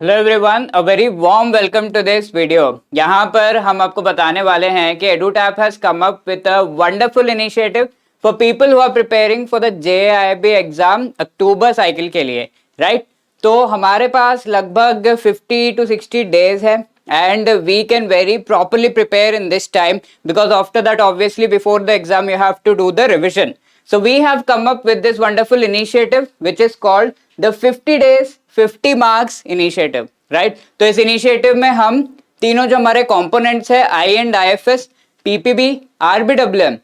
Hello everyone, a very warm welcome to this video. यहाँ पर हम आपको बताने वाले हैं कि EduTap has come up with a wonderful initiative for people who are preparing for the JIIB exam October cycle के लिए, राइट? तो हमारे पास लगभग 50 to 60 डेज है and we can very properly prepare in this time because after that obviously before the exam you have to do the revision. So we have come up with this wonderful initiative which is called the 50 days 50 marks initiative, right? तो इस initiative में हम तीनों जो हमारे components है I and IFS, PPB, RBWM,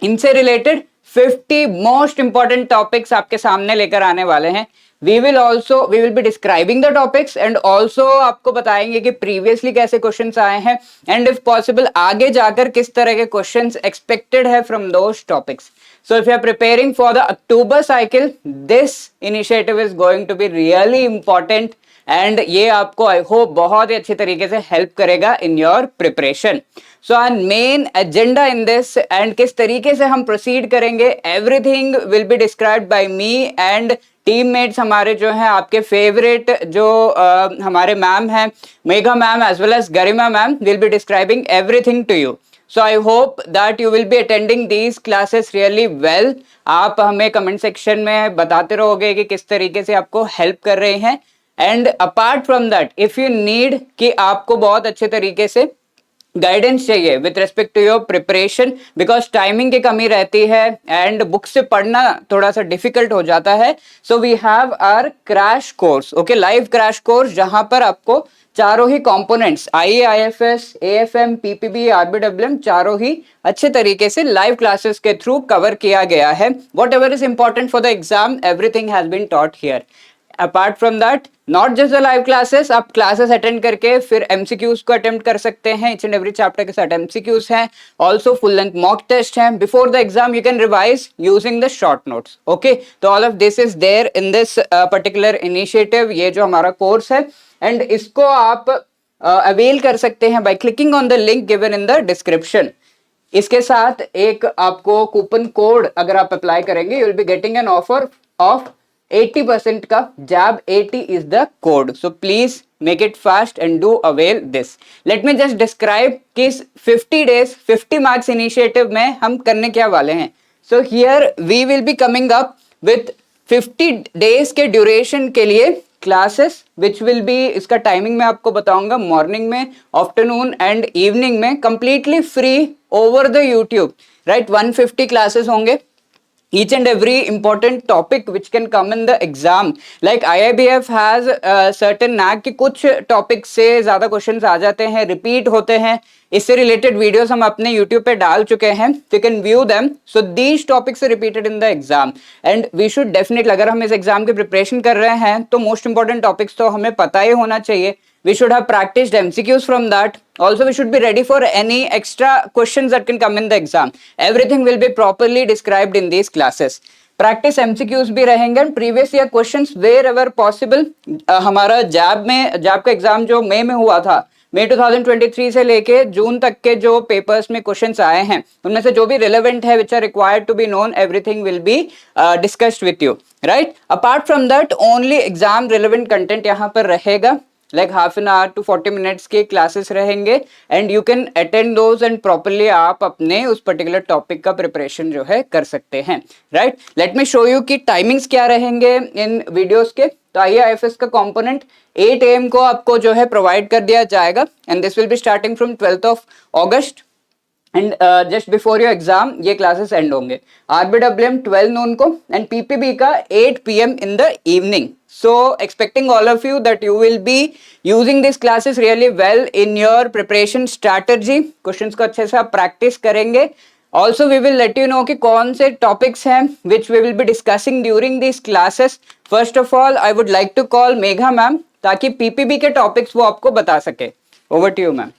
इनसे related 50 most important topics आपके सामने लेकर आने वाले हैं। We will be describing the topics and also आपको बताएंगे कि प्रीवियसली कैसे क्वेश्चंस आए हैं एंड इफ पॉसिबल आगे जाकर किस तरह के क्वेश्चंस एक्सपेक्टेड है from those topics. So if you are preparing for the October cycle, this initiative is going to be really important and ये आपको आई होप बहुत ही अच्छे तरीके से हेल्प करेगा in your preparation. So our main agenda in this and किस तरीके से हम प्रोसीड करेंगे, everything will be described by me and teammates हमारे जो हैं आपके फेवरेट जो हमारे मैम हैं, Megha ma'am as well as Garima ma'am will be describing everything to you. So I hope that you will be attending these classes really well. आप हमें comment section में बताते रहोगे कि किस तरीके से आपको हेल्प कर रहे हैं and apart from that if you need कि आपको बहुत अच्छे तरीके से गाइडेंस चाहिए with respect to your preparation because timing की कमी रहती है एंड बुक से पढ़ना थोड़ा सा डिफिकल्ट हो जाता है। So we have our crash course, okay, live crash course जहां पर आपको चारों ही components IAFS, AFM, PPB, RBWM चारों ही अच्छे तरीके से लाइव क्लासेस के थ्रू कवर किया गया है। Whatever is important for the exam everything has been taught here. Apart from that not just the live classes, आप क्लासेस अटेंड करके फिर MCQs को अटेम्प्ट कर सकते हैं। इच एंड एवरी चैप्टर के साथ MCQs हैं, also full length mock test हैं। Before the exam you can revise using the short notes, okay. तो all of this is there in this particular initiative, ये जो हमारा कोर्स है and इसको आप अवेल कर सकते हैं by clicking on the link given in the description. इसके साथ एक आपको कूपन कोड अगर आप अप्लाई करेंगे you will be getting an offer of 80% का, जैब 80 is the code. So please make it fast and do avail this. Let me just describe कि 50 days 50 marks initiative में हम करने क्या वाले हैं। So here we will be coming up with 50 days के duration के लिए क्लासेस विच विल बी, इसका टाइमिंग मैं आपको बताऊंगा, मॉर्निंग में, आफ्टरनून एंड इवनिंग में, completely free over the YouTube, right? 150 classes होंगे। each and every important topic which can come in the exam, like IIBF has certain knack कि कुछ topic से ज्यादा क्वेश्चंस आ जाते हैं, रिपीट होते हैं। इससे रिलेटेड वीडियोस हम अपने यूट्यूब पे डाल चुके हैं, you can view them. So these topics repeated in the exam and we should definitely, अगर हम इस एग्जाम की प्रिपरेशन कर रहे हैं तो मोस्ट इंपॉर्टेंट टॉपिक्स तो हमें पता ही होना चाहिए। We should have practiced MCQs from that. Also, we should be ready for any extra questions that can come in the exam. Everything will be properly described in these classes. Practice MCQs भी रहेंगे, previous year questions wherever possible. हमारा JAIIB का exam जो मई में हुआ था, मई 2023 से लेके जून तक के जो पेपर्स में क्वेश्चंस आए हैं उनमें से जो भी रिलेवेंट है which are required to be known, everything will be discussed with you, right? Apart from that only exam relevant content यहाँ पर रहेगा, like half an hour to 40 minutes के क्लासेस रहेंगे and you can attend those and properly आप अपने उस particular topic का preparation जो है कर सकते हैं, right? Let me show you कि टाइमिंग्स क्या रहेंगे इन वीडियोस के। तो IAFS का कंपोनेंट 8 AM को आपको जो है प्रोवाइड कर दिया जाएगा and this will be starting from 12th of August and just before your exam ये क्लासेस एंड होंगे। RBWM 12 नून को एंड PPB का 8 PM in the evening. So expecting all of you that you will be using these classes really well in your preparation strategy. Questions को अच्छे से आप practice करेंगे। Also we will let you know कि कौन से topics हैं which we will be discussing during these classes. First of all, I would like to call Megha ma'am ताकि PPB के topics वो आपको बता सके। Over to you ma'am.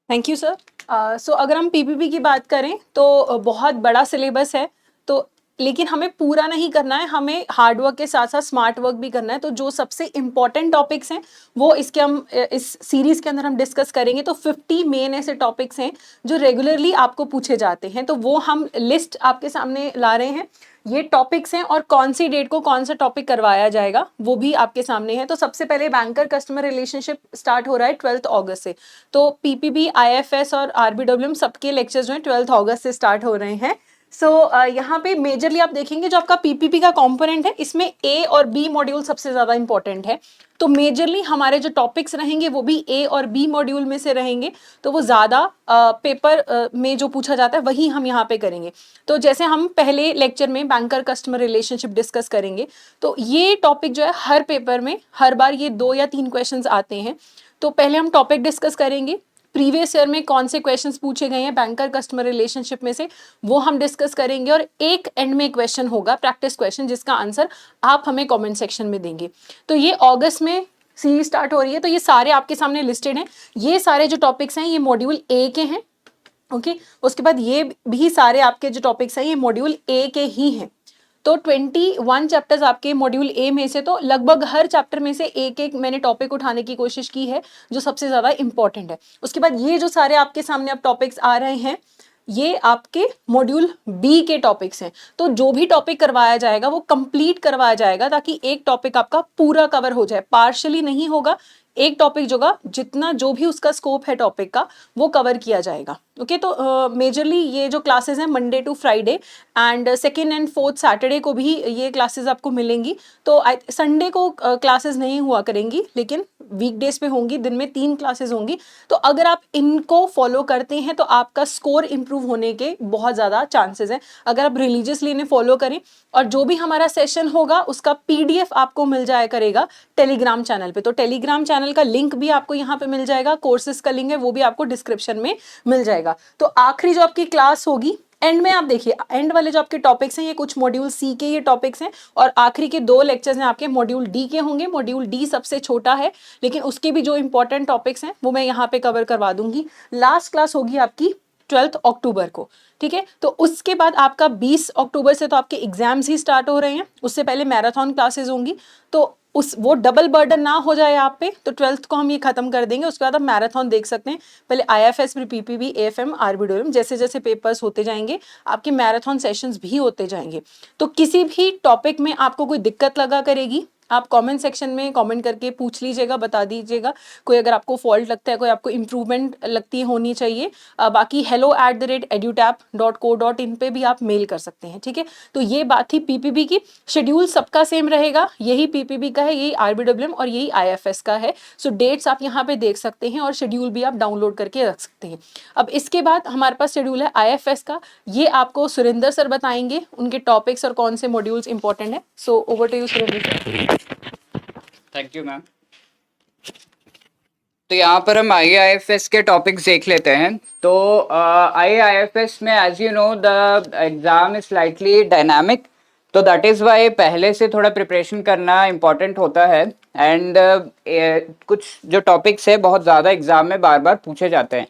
Thank you sir. So अगर हम पीपीबी की बात करें तो बहुत बड़ा सिलेबस है, तो लेकिन हमें पूरा नहीं करना है, हमें हार्ड वर्क के साथ साथ स्मार्ट वर्क भी करना है। तो जो सबसे इंपॉर्टेंट टॉपिक्स हैं वो हम इस सीरीज के अंदर हम डिस्कस करेंगे। तो 50 मेन ऐसे टॉपिक्स हैं जो रेगुलरली आपको पूछे जाते हैं, तो वो हम लिस्ट आपके सामने ला रहे हैं। ये टॉपिक्स हैं और कौन सी डेट को कौन सा टॉपिक करवाया जाएगा वो भी आपके सामने है। तो सबसे पहले बैंकर कस्टमर रिलेशनशिप स्टार्ट हो रहा है 12 अगस्त से। तो पीपीबी, आईएफएस और आरबीडब्ल्यूएम सबके लेक्चर्स जो हैं 12 अगस्त से स्टार्ट हो रहे हैं। यहाँ पे मेजरली आप देखेंगे जो आपका पीपीपी का कंपोनेंट है इसमें ए और बी मॉड्यूल सबसे ज्यादा इंपॉर्टेंट है। तो मेजरली हमारे जो टॉपिक्स रहेंगे वो भी ए और बी मॉड्यूल में से रहेंगे। तो वो ज्यादा पेपर में जो पूछा जाता है वही हम यहाँ पे करेंगे। तो जैसे हम पहले लेक्चर में बैंकर कस्टमर रिलेशनशिप डिस्कस करेंगे, तो ये टॉपिक जो है हर पेपर में हर बार ये 2 या 3 क्वेश्चंस आते हैं। तो पहले हम टॉपिक डिस्कस करेंगे, प्रीवियस ईयर में कौन से क्वेश्चंस पूछे गए हैं बैंकर कस्टमर रिलेशनशिप में से वो हम डिस्कस करेंगे, और एक एंड में क्वेश्चन होगा प्रैक्टिस क्वेश्चन जिसका आंसर आप हमें कमेंट सेक्शन में देंगे। तो ये अगस्त में सीरीज स्टार्ट हो रही है। तो ये सारे आपके सामने लिस्टेड हैं। ये सारे जो टॉपिक्स हैं ये मॉड्यूल ए के हैं। ओके, उसके बाद ये भी सारे आपके जो टॉपिक्स हैं ये मॉड्यूल ए के ही हैं। तो 21 चैप्टर्स आपके मॉड्यूल ए में से, तो लगभग हर चैप्टर में से एक एक मैंने टॉपिक उठाने की कोशिश की है जो सबसे ज्यादा इंपॉर्टेंट है। उसके बाद ये जो सारे आपके सामने अब टॉपिक्स आ रहे हैं ये आपके मॉड्यूल बी के टॉपिक्स हैं। तो जो भी टॉपिक करवाया जाएगा वो कंप्लीट करवाया जाएगा ताकि एक टॉपिक आपका पूरा कवर हो जाए, पार्शियली नहीं होगा। एक टॉपिक जोगा जितना जो भी उसका स्कोप है टॉपिक का वो कवर किया जाएगा। ओके, तो मेजरली ये जो क्लासेस हैं Monday to Friday and second and fourth Saturday को भी ये क्लासेस आपको मिलेंगी। तो संडे को क्लासेस नहीं हुआ करेंगी लेकिन वीकडेज पे होंगी, दिन में 3 क्लासेस होंगी। तो अगर आप इनको फॉलो करते हैं तो आपका स्कोर इंप्रूव होने के बहुत ज़्यादा चांसेस हैं अगर आप रिलीजियसली इन्हें फॉलो करें। और जो भी हमारा सेशन होगा उसका पीडीएफ आपको मिल जाया करेगा टेलीग्राम चैनल पे। तो टेलीग्राम चैनल का लिंक भी आपको यहाँ पे मिल जाएगा, कोर्सेज का लिंक है वो भी आपको डिस्क्रिप्शन में मिल जाएगा। तो आखिरी जो आपकी क्लास होगी एंड में, आप देखिए एंड वाले जो आपके टॉपिक्स हैं ये कुछ मॉड्यूल सी के ये टॉपिक्स हैं, और आखिरी के 2 लेक्चर्स हैं आपके मॉड्यूल डी के होंगे। मॉड्यूल डी सबसे छोटा है लेकिन उसके भी जो इंपॉर्टेंट टॉपिक्स हैं वो मैं यहाँ पे कवर करवा दूंगी। लास्ट क्लास होगी आपकी 12 अक्टूबर को, ठीक है। तो उसके बाद आपका 20 अक्टूबर से तो आपके एग्जाम्स ही स्टार्ट हो रहे हैं, उससे पहले मैराथन क्लासेस होंगी। तो वो डबल बर्डन ना हो जाए आप पे, तो 12th को हम ये खत्म कर देंगे। उसके बाद आप मैराथन देख सकते हैं, पहले आईएफएस, फिर पीपीबी, एएफएम, आरबीडब्ल्यूएम, जैसे जैसे पेपर्स होते जाएंगे आपके मैराथन सेशंस भी होते जाएंगे। तो किसी भी टॉपिक में आपको कोई दिक्कत लगा करेगी आप कमेंट सेक्शन में कमेंट करके पूछ लीजिएगा, बता दीजिएगा कोई अगर आपको फॉल्ट लगता है, कोई आपको इंप्रूवमेंट लगती है होनी चाहिए। बाकी hello@edutap.co.in पे भी आप मेल कर सकते हैं, ठीक है। तो ये बात थी पीपीबी की। शेड्यूल सबका सेम रहेगा, यही पीपीबी का है, यही आरबीडब्ल्यूएम और यही आईएफएस का है। सो डेट्स आप यहाँ पे देख सकते हैं और शेड्यूल भी आप डाउनलोड करके रख सकते हैं। अब इसके बाद हमारे पास शेड्यूल है आईएफएस का, ये आपको सुरेंद्र सर बताएंगे उनके टॉपिक्स और कौन से मॉड्यूल्स इंपॉर्टेंट है। So over to you Surendra sir. Thank you ma'am. तो यहाँ पर हम IAIFS के टॉपिक्स देख लेते हैं। तो IAIFS में as you know the exam is slightly dynamic, तो दैट इज़ वाई पहले से थोड़ा प्रिपरेशन करना इम्पोर्टेंट होता है। एंड कुछ जो टॉपिक्स है बहुत ज़्यादा एग्जाम में बार बार पूछे जाते हैं।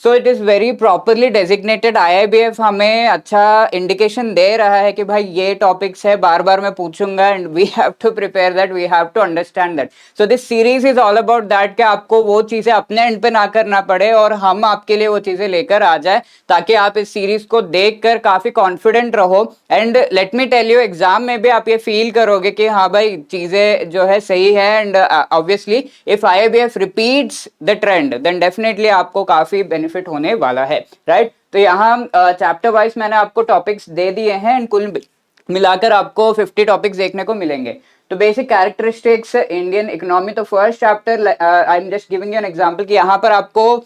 So it is very properly designated. IIBF हमें अच्छा इंडिकेशन दे रहा है कि भाई ये टॉपिक्स है, बार बार मैं पूछूंगा and we have to prepare that, we have to understand that. So this series is all about that कि आपको वो चीज़ें अपने एंड पे ना करना पड़े और हम आपके लिए वो चीज़ें लेकर आ जाए ताकि आप इस सीरीज को देख कर काफ़ी कॉन्फिडेंट रहो। And let me tell you, exam में भी आप ये फील करोगे कि हाँ भाई चीज़ें जो है सही है। And obviously if IIBF repeats the trend then definitely आपको काफ़ी बेनिफिट होने वाला है, राइट। तो यहाँ चैप्टर वाइज मैंने आपको टॉपिक्स दे दिए हैं एंड कुल मिलाकर आपको 50 टॉपिक्स देखने को मिलेंगे। तो बेसिक कैरेक्टरिस्टिक्स इंडियन इकोनॉमी, तो first chapter I am just giving you an example कि यहाँ पर आपको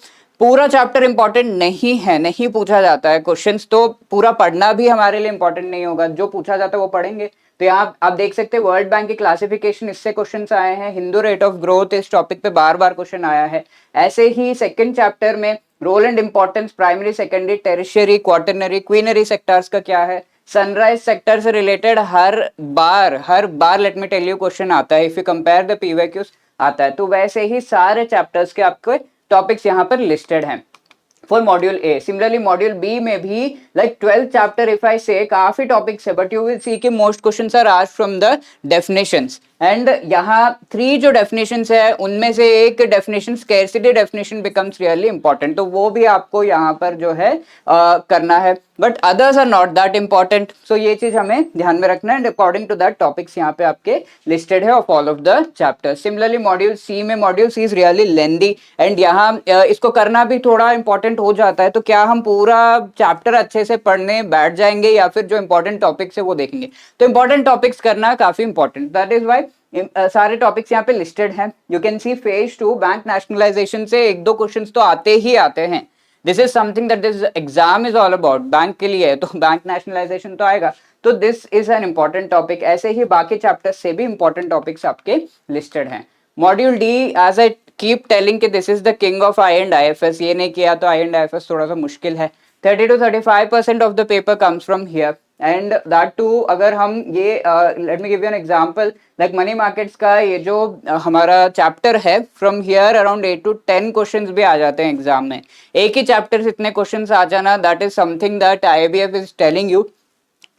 पूरा चैप्टर इंपॉर्टेंट नहीं है, नहीं पूछा जाता है क्वेश्चंस, तो पूरा पढ़ना भी हमारे लिए इंपॉर्टेंट नहीं होगा, जो पूछा जाता है वो पढ़ेंगे। तो यहाँ आप देख सकते हैं वर्ल्ड बैंक की क्लासिफिकेशन, इससे क्वेश्चंस आए हैं। हिंदू रेट ऑफ ग्रोथ, इस टॉपिक पे बार बार क्वेश्चन आया है। ऐसे ही सेकंड चैप्टर में role and importance primary, secondary, tertiary, quaternary, quinary sectors का क्या है। सनराइज सेक्टर से रिलेटेड हर बार let me tell you question आता है, if you compare the PYQs आता है। तो वैसे ही सारे चैप्टर्स के आपके टॉपिक्स यहाँ पर लिस्टेड हैं। For module A. Similarly module B में भी like 12th chapter if I से काफी टॉपिक्स है, बट यू विल सी कि most questions are asked from the definitions. And यहाँ 3 जो डेफिनेशंस है उनमें से एक definition scarcity definition becomes really important, तो वो भी आपको यहाँ पर जो है करना है, but others are not that important. So ये चीज हमें ध्यान में रखना है, and according to that topics यहाँ पे आपके लिस्टेड है of all of the chapter. Similarly module C में, module C is really lengthy, and यहाँ इसको करना भी थोड़ा इंपॉर्टेंट हो जाता है। तो क्या हम पूरा चैप्टर अच्छे से पढ़ने बैठ जाएंगे या फिर जो इंपॉर्टेंट टॉपिक्स है वो देखेंगे? तो इंपॉर्टेंट टॉपिक्स करना काफी इंपॉर्टेंट, दैट इज वाई सारे टॉपिक्स यहाँ पे लिस्टेड हैं। You can see phase 2 bank nationalization से 1-2 क्वेश्चंस तो आते ही आते हैं। This is something that this exam is all about, bank के लिए है तो बैंक नेशनलाइजेशन तो आएगा, तो this is an important topic. ऐसे ही बाकी चैप्टर्स से भी इंपॉर्टेंट टॉपिक्स आपके लिस्टेड हैं। Module D, as I keep telling कि this is the king of I and IFS, ये नहीं किया तो आई एंड IFS थोड़ा सा मुश्किल है। 30 to 35% of the paper comes from here, and that too अगर हम ये let me give you an example, like money markets का ये जो हमारा चैप्टर है, from here around 8 to 10 questions भी आ जाते हैं एग्जाम में। एक ही चैप्टर से इतने क्वेश्चंस आ जाना, that is something that IABF is telling you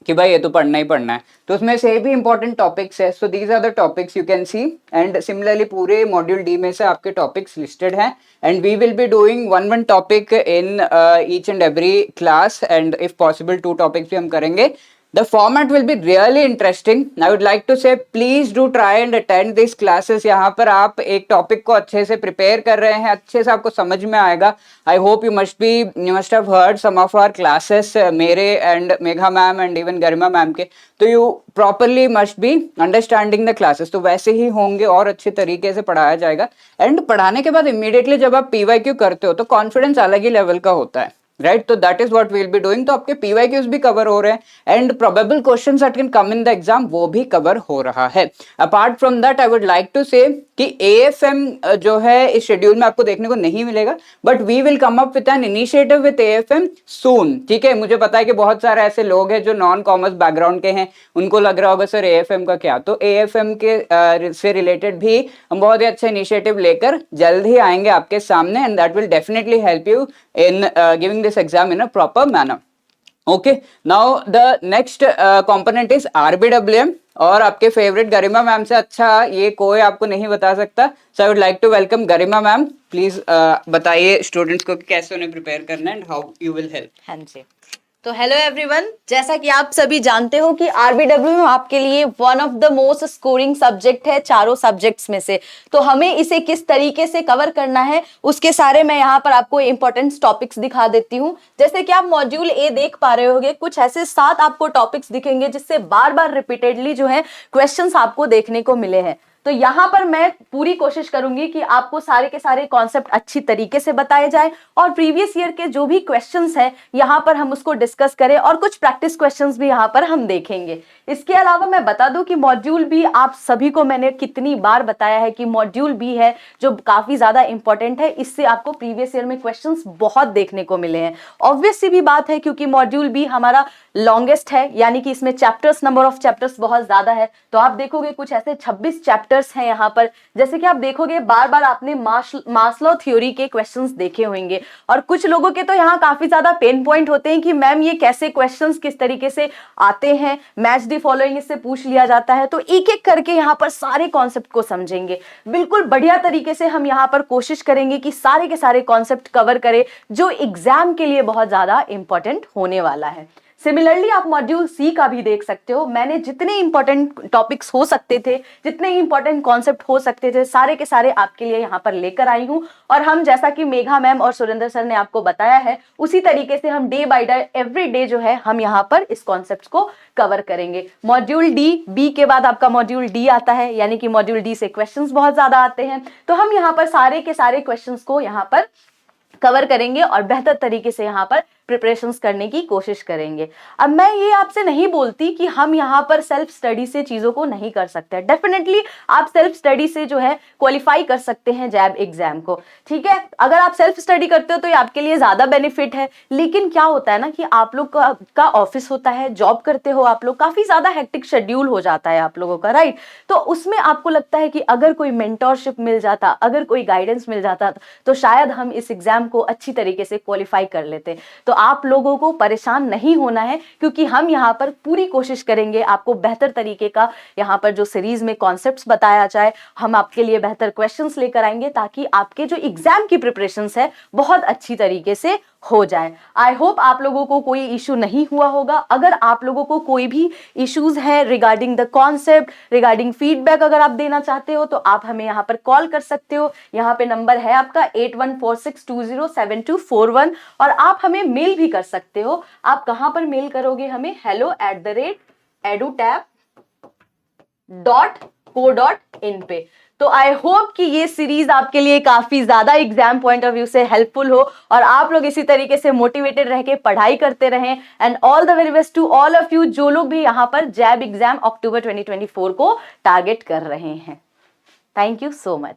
कि भाई ये तो पढ़ना ही पढ़ना है। तो उसमें से भी इंपॉर्टेंट टॉपिक्स है, so these are the topics you can see. And similarly पूरे मॉड्यूल डी में से आपके टॉपिक्स लिस्टेड हैं, and we will be doing one topic in each and every class, and if possible 2 topics भी हम करेंगे। The format will be really interesting. I would like to say please do try and attend these classes. यहाँ पर आप एक topic को अच्छे से प्रिपेयर कर रहे हैं, अच्छे से आपको समझ में आएगा। I hope you must have heard some of our classes, मेरे and Megha ma'am and even Garima ma'am के, तो you properly must be understanding the classes। तो वैसे ही होंगे और अच्छे तरीके से पढ़ाया जाएगा, एंड पढ़ाने के बाद immediately जब आप PYQ करते हो तो कॉन्फिडेंस अलग ही लेवल का होता है, राइट? तो that is what we will be doing. तो आपके PYQs भी कवर हो रहे हैं, and probable questions that can come in the exam वो भी कवर हो रहा है। Apart from that I would like to say कि AFM जो है इस शेड्यूल में आपको देखने को नहीं मिलेगा, but we will come up with an initiative with AFM soon, ठीक है? मुझे पता है कि बहुत सारे ऐसे लोग हैं जो नॉन कॉमर्स बैकग्राउंड के हैं, उनको लग रहा होगा सर AFM का क्या, तो AFM के से रिलेटेड भी हम बहुत ही अच्छा इनिशिएटिव लेकर जल्द ही आएंगे आपके सामने, and that will definitely help you in giving this exam in a proper manner. Okay, now the next component is RBWM, और आपके फेवरेट गरिमा मैम से अच्छा ये कोई आपको नहीं बता सकता। So I would like to welcome Garima ma'am. Please बताइए स्टूडेंट्स को कि कैसे उन्हें प्रिपेयर करना है and how you will help. हाँ जी, तो हेलो एवरीवन, जैसा कि आप सभी जानते हो कि RBWM आपके लिए one of the most scoring subject है चारों सब्जेक्ट्स में से। तो हमें इसे किस तरीके से कवर करना है उसके सारे मैं यहाँ पर आपको इंपॉर्टेंट टॉपिक्स दिखा देती हूँ। जैसे कि आप मॉड्यूल ए देख पा रहे होंगे, कुछ ऐसे 7 आपको टॉपिक्स दिखेंगे जिससे बार बार रिपीटेडली जो है क्वेश्चंस आपको देखने को मिले हैं। तो यहाँ पर मैं पूरी कोशिश करूंगी कि आपको सारे के सारे कॉन्सेप्ट अच्छी तरीके से बताए जाए, और प्रीवियस ईयर के जो भी क्वेश्चंस हैं यहाँ पर हम उसको डिस्कस करें, और कुछ प्रैक्टिस क्वेश्चंस भी यहाँ पर हम देखेंगे। इसके अलावा मैं बता दूं कि मॉड्यूल बी आप सभी को मैंने कितनी बार बताया है कि मॉड्यूल बी है जो काफी ज्यादा इंपॉर्टेंट है, इससे आपको प्रीवियस ईयर में क्वेश्चंस बहुत देखने को मिले हैं। ऑब्वियस सी भी बात है क्योंकि मॉड्यूल बी हमारा लॉन्गेस्ट है, यानी कि इसमें चैप्टर्स, नंबर ऑफ चैप्टर्स बहुत ज्यादा है। तो आप देखोगे कुछ ऐसे 26 चैप्टर्स हैं यहाँ पर। जैसे कि आप देखोगे बार बार आपने मास्लो थ्योरी के क्वेश्चंस देखे होंगे, और कुछ लोगों के तो यहाँ काफी ज्यादा पेन पॉइंट होते हैं कि मैम ये कैसे क्वेश्चंस किस तरीके से आते हैं, मैच द फॉलोइंग इससे पूछ लिया जाता है। तो एक एक करके यहाँ पर सारे कॉन्सेप्ट को समझेंगे, बिल्कुल बढ़िया तरीके से हम यहाँ पर कोशिश करेंगे कि सारे के सारे कॉन्सेप्ट कवर करें जो एग्जाम के लिए बहुत ज्यादा इंपॉर्टेंट होने वाला है। सिमिलरली आप मॉड्यूल सी का भी देख सकते हो। मैंने जितने इंपॉर्टेंट टॉपिक्स हो सकते थे, जितने इंपॉर्टेंट कॉन्सेप्ट हो सकते थे, सारे के सारे आपके लिए यहाँ पर लेकर आई हूँ। और हम जैसा कि मेघा मैम और सुरेंद्र सर ने आपको बताया है, उसी तरीके से हम day by day every day जो है हम यहाँ पर इस कॉन्सेप्ट को कवर करेंगे। मॉड्यूल डी, बी के बाद आपका मॉड्यूल डी आता है, यानी कि मॉड्यूल डी से क्वेश्चंस बहुत ज्यादा आते हैं। तो हम यहाँ पर सारे के सारे क्वेश्चंस को यहाँ पर कवर करेंगे और बेहतर तरीके से यहाँ पर प्रिपरेशंस करने की कोशिश करेंगे। अब मैं ये आपसे नहीं बोलती कि हम यहाँ पर सेल्फ स्टडी से चीज़ों को नहीं कर सकते, डेफिनेटली आप सेल्फ स्टडी से जो है क्वालिफाई कर सकते हैं जैब एग्जाम को, ठीक है। अगर आप सेल्फ स्टडी करते हो तो ये आपके लिए ज़्यादा बेनिफिट है। लेकिन क्या होता है ना कि आप लोग का ऑफिस होता है, जॉब करते हो आप लोग, काफ़ी ज़्यादा हेक्टिक शेड्यूल हो जाता है आप लोगों का, राइट। तो उसमें आपको लगता है कि अगर कोई मेंटोरशिप मिल जाता, अगर कोई गाइडेंस मिल जाता तो शायद हम इस एग्जाम को अच्छी तरीके से क्वालिफाई कर लेते। तो आप लोगों को परेशान नहीं होना है, क्योंकि हम यहाँ पर पूरी कोशिश करेंगे आपको बेहतर तरीके का यहाँ पर जो सीरीज में कॉन्सेप्ट्स बताया जाए, हम आपके लिए बेहतर क्वेश्चंस लेकर आएंगे ताकि आपके जो एग्जाम की प्रिपरेशंस है बहुत अच्छी तरीके से हो जाए। आई होप आप लोगों को कोई इशू नहीं हुआ होगा। अगर आप लोगों को कोई भी इश्यूज है regarding the concept, regarding feedback अगर आप देना चाहते हो तो आप हमें यहाँ पर कॉल कर सकते हो। यहाँ पे नंबर है आपका 8146207241 और आप हमें मेल भी कर सकते हो। आप कहाँ पर मेल करोगे हमें? hello@edutap.co.in पे। तो आई होप कि ये सीरीज आपके लिए काफी ज्यादा एग्जाम पॉइंट ऑफ व्यू से हेल्पफुल हो और आप लोग इसी तरीके से मोटिवेटेड रह के पढ़ाई करते रहें। And all the very best to all of you जो लोग भी यहाँ पर जैब एग्जाम अक्टूबर 2024 को टारगेट कर रहे हैं। Thank you so much.